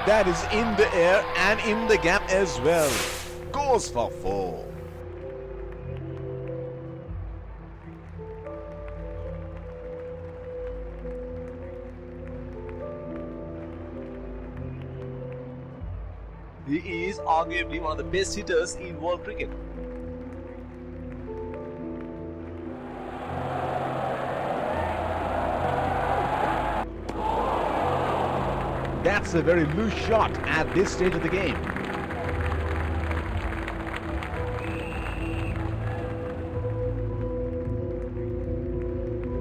That is in the air and in the gap as well. Goes for 4. He is arguably one of the best hitters in world cricket. That's a very loose shot at this stage of the game.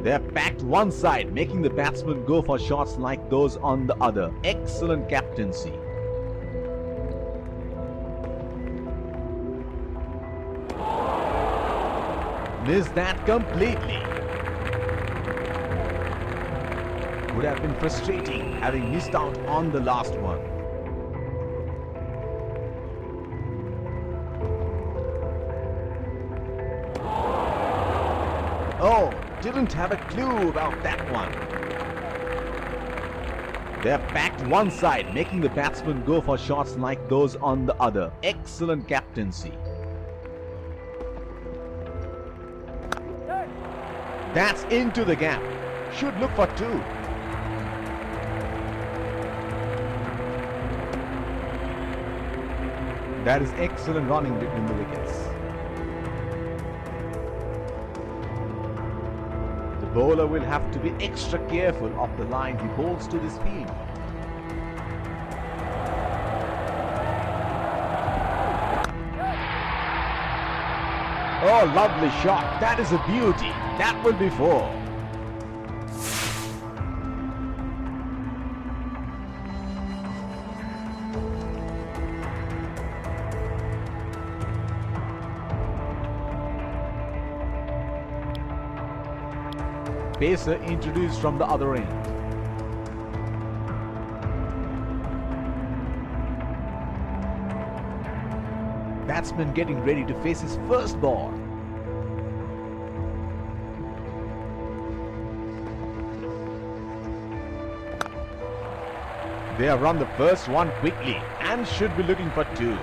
They're packed one side, making the batsmen go for shots like those on the other. Excellent captaincy. Missed that completely. Would have been frustrating having missed out on the last one. Oh, didn't have a clue about that one. They're packed one side, making the batsmen go for shots like those on the other. Excellent captaincy. That's into the gap. Should look for 2. That is excellent running between the wickets. The bowler will have to be extra careful of the line he bowls to this field. Oh, lovely shot. That is a beauty. That will be 4. Pacer introduced from the other end. Batsman getting ready to face his first ball. They have run the first one quickly and should be looking for 2.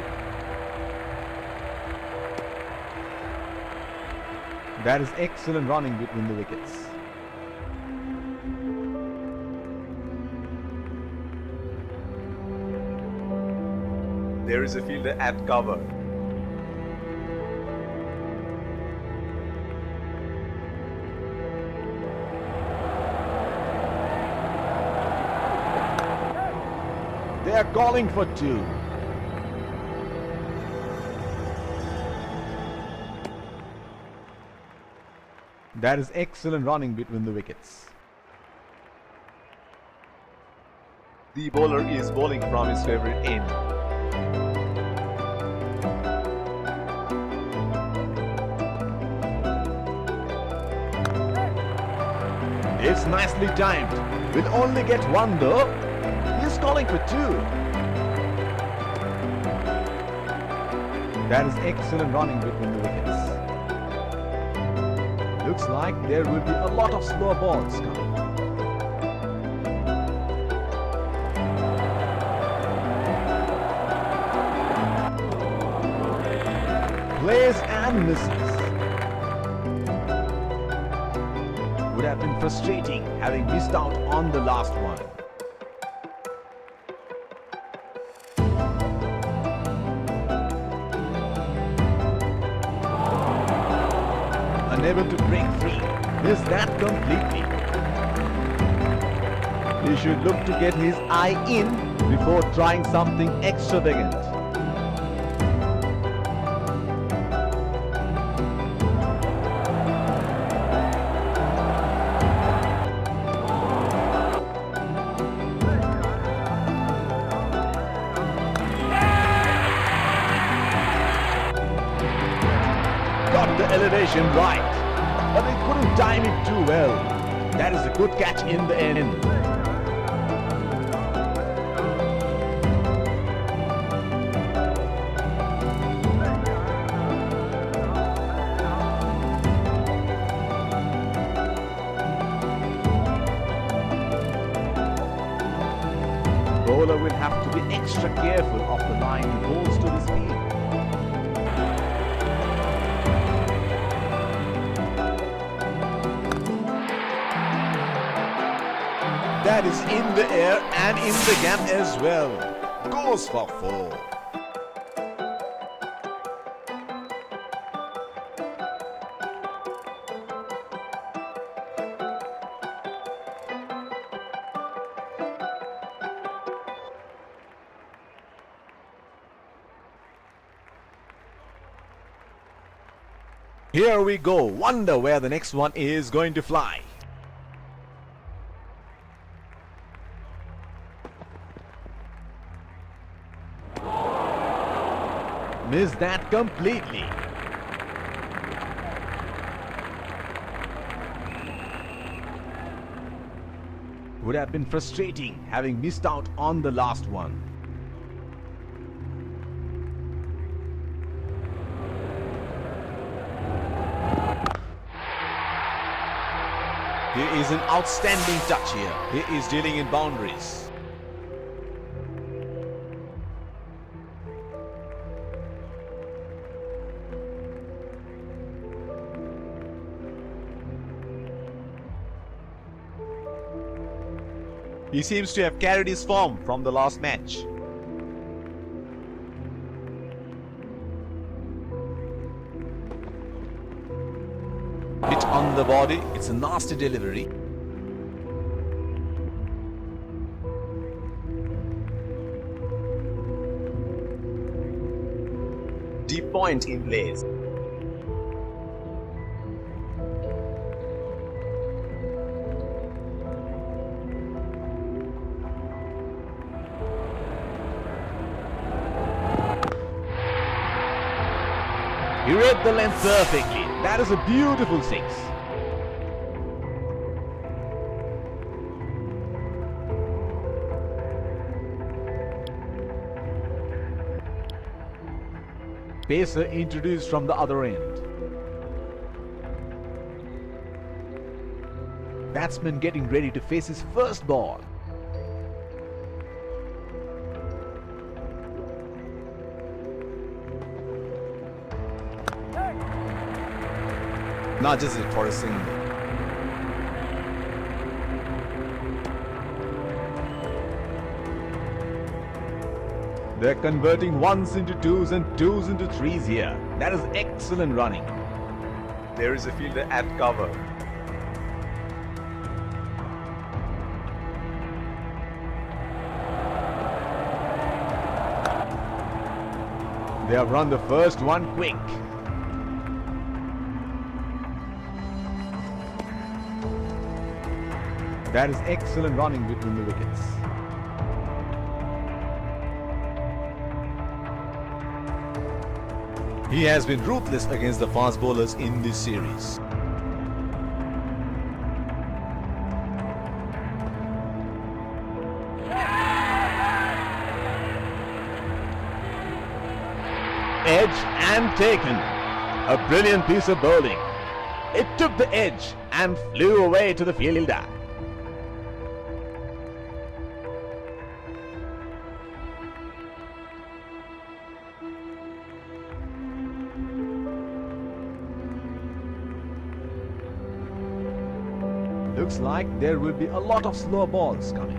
That is excellent running between the wickets. There is a fielder at cover. They are calling for 2. That is excellent running between the wickets. The bowler is bowling from his favorite end. It's nicely timed. Will only get 1 though. He's calling for 2. That is excellent running between the wickets. Looks like there will be a lot of slow balls coming. Plays and misses. Would have been frustrating having missed out on the last one. Unable to break free. Missed that completely. He should look to get his eye in before trying something extravagant. Got the elevation right, but they couldn't time it too well. That is a good catch in the end. bowler will have to be extra careful of the line he bowls to this field. That is in the air and in the gap as well. Goes for 4. Here we go. Wonder where the next one is going to fly. Missed that completely. Would have been frustrating having missed out on the last one. He is an outstanding touch here. He is dealing in boundaries. He seems to have carried his form from the last match. Hit on the body, it's a nasty delivery. Deep point in place. He read the length perfectly. That is a beautiful 6. Pacer introduced from the other end. Batsman getting ready to face his first ball. Nudges it for a single. They're converting 1s into 2s and 2s into 3s here. That is excellent running. There is a fielder at cover. They have run the first one quick. That is excellent running between the wickets. He has been ruthless against the fast bowlers in this series. Edge and taken. A brilliant piece of bowling. It took the edge and flew away to the fielder. Looks like there will be a lot of slow balls coming.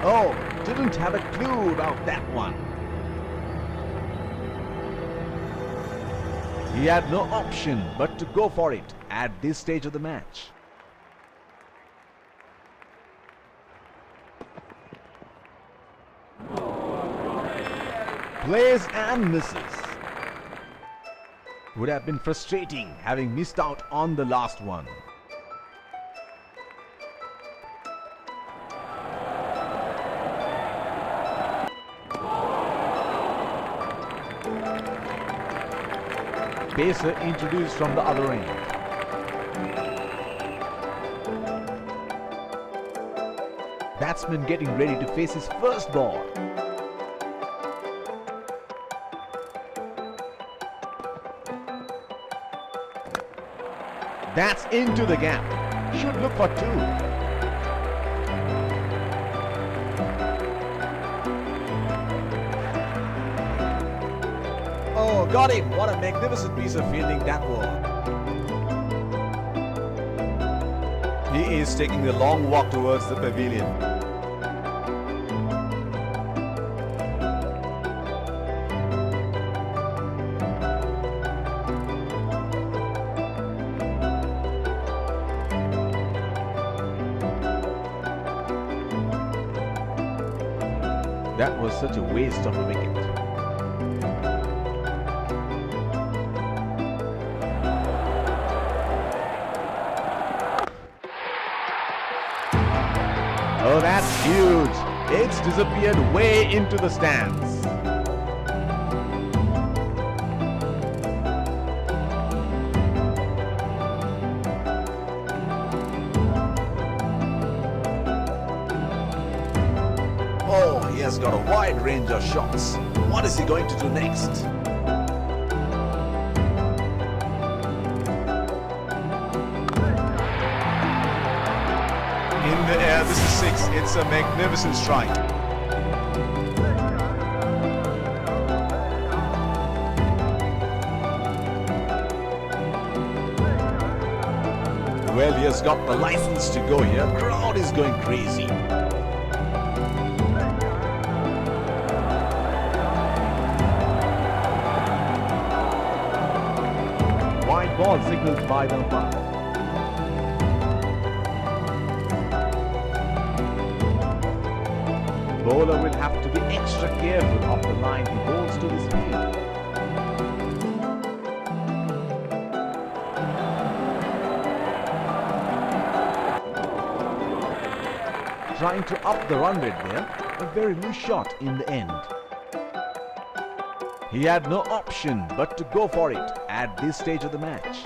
Oh, didn't have a clue about that one. He had no option but to go for it at this stage of the match. Plays and misses. Would have been frustrating having missed out on the last one. Pacer introduced from the other end. Batsman getting ready to face his first ball. That's into the gap. Should look for two. Oh, got him. What a magnificent piece of fielding that was. He is taking the long walk towards the pavilion. That was such a waste of a wicket. Oh, that's huge. It's disappeared way into the stands. Oh, he has got a wide range of shots. What is he going to do next? In the air, this is six. It's a magnificent strike. Well, he has got the license to go here. Crowd is going crazy. Wide ball signaled by the umpire. Bowler will have to be extra careful of the line he bowls to his field. Trying to up the run rate there, a very loose shot in the end. He had no option but to go for it at this stage of the match.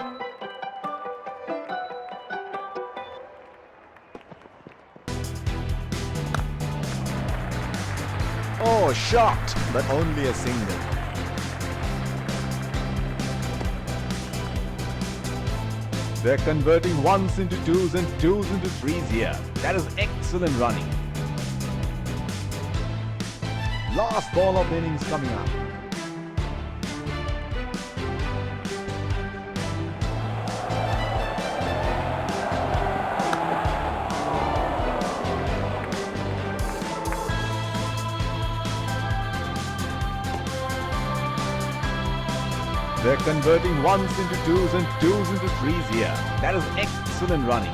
Oh, shot, but only a single. They're converting ones into twos and twos into threes here. That is excellent running. Last ball of the innings coming up. They're converting ones into twos and twos into threes here. That is excellent running.